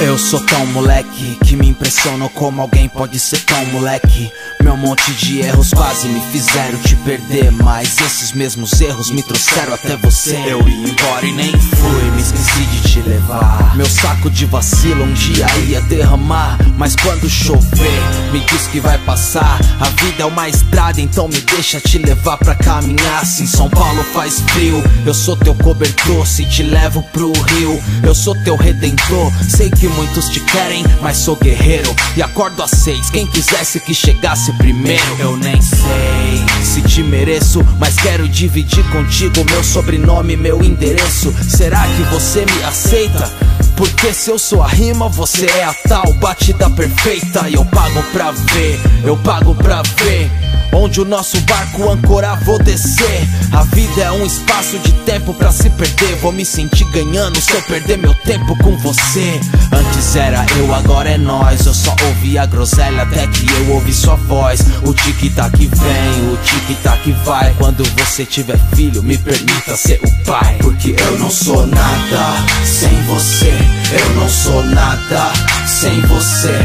Eu sou tão moleque que me impressiono como alguém pode ser tão moleque. Meu monte de erros quase me fizeram te perder, mas esses mesmos erros me trouxeram até você. Eu ia embora e nem fui, me esqueci de te levar. Meu saco de vacilo um dia ia derramar, mas quando chover, me diz que vai passar. A vida é uma estrada, então me deixa te levar pra caminhar. Se em São Paulo faz frio, eu sou teu cobertor. Se te levo pro rio, eu sou teu redentor. Sei que muitos te querem, mas sou guerreiro e acordo às 6, quem quisesse que chegasse primeiro. Eu nem sei se te mereço, mas quero dividir contigo meu sobrenome, meu endereço. Será que você me aceita? Porque se eu sou a rima, você é a tal batida perfeita. E eu pago pra ver, eu pago pra ver onde o nosso barco ancorar, vou descer. A vida é um espaço de tempo pra se perder. Vou me sentir ganhando se eu perder meu tempo com você. Antes era eu, agora é nós. Eu só ouvi a groselha até que eu ouvi sua voz. O tic-tac vem, o tic-tac vai. Quando você tiver filho, me permita ser o pai. Porque eu não sou nada sem você. Eu não sou nada sem você.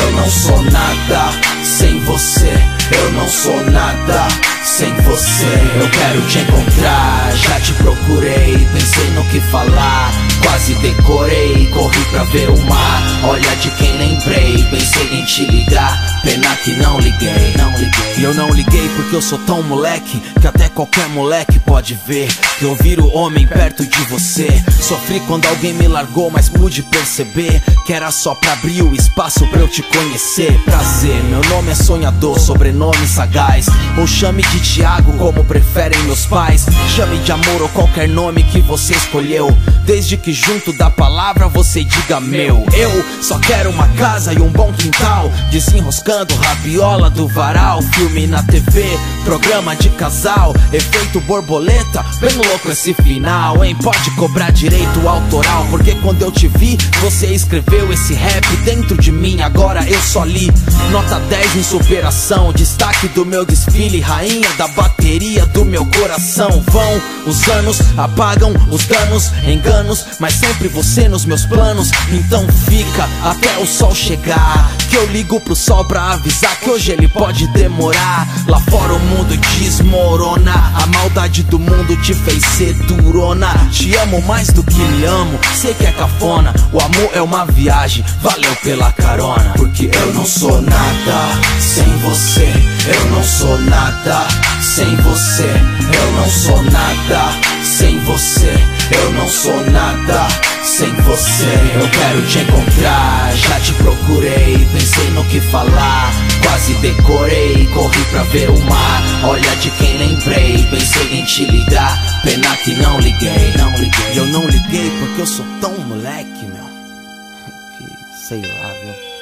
Eu não sou nada sem você. Eu não sou nada sem você. Eu quero te encontrar, já te procurei. Pensei no que falar, quase decorei. Corri pra ver o mar, olha de quem lembrei. Pensei em te ligar, pena que não liguei, não liguei. E eu não liguei porque eu sou tão moleque que até qualquer moleque pode ver que eu viro homem perto de você. Sofri quando alguém me largou, mas pude perceber que era só pra abrir o espaço pra eu te conhecer. Prazer, meu nome é sonhador, sobrenome sagaz. Ou chame de Thiago como preferem meus pais. Chame de amor ou qualquer nome que você escolheu, desde que junto da palavra você diga meu. Eu só quero uma casa e um bom quintal, desenroscando rabiola do varal. Filme na TV, programa de casal, efeito borboleta, bem louco esse final, hein? Pode cobrar direito autoral, porque quando eu te vi, você escreveu esse rap dentro de mim. Agora eu só li nota 10 em superação, destaque do meu desfile, rainha da bateria do meu coração. Vão os anos, apagam os danos, enganos, mas sempre você nos meus planos. Então fica até o sol chegar, que eu ligo pro sol pra avisar que hoje ele pode demorar. Lá fora o mundo desmorona, a maldade do mundo te fez ser durona. Te amo mais do que me amo, sei que é cafona. O amor é uma viagem, valeu pela carona. Porque eu não sou nada sem você. Eu não sou nada sem você. Eu não sou nada sem você. Eu não sou nada sem você. Eu quero te encontrar, já te procurei. Pensei no que falar, quase decorei. Corri pra ver o mar, olha de quem lembrei. Pensei em te ligar, pena que não liguei, não liguei. Eu não liguei porque eu sou tão moleque, meu, que sei lá, viu.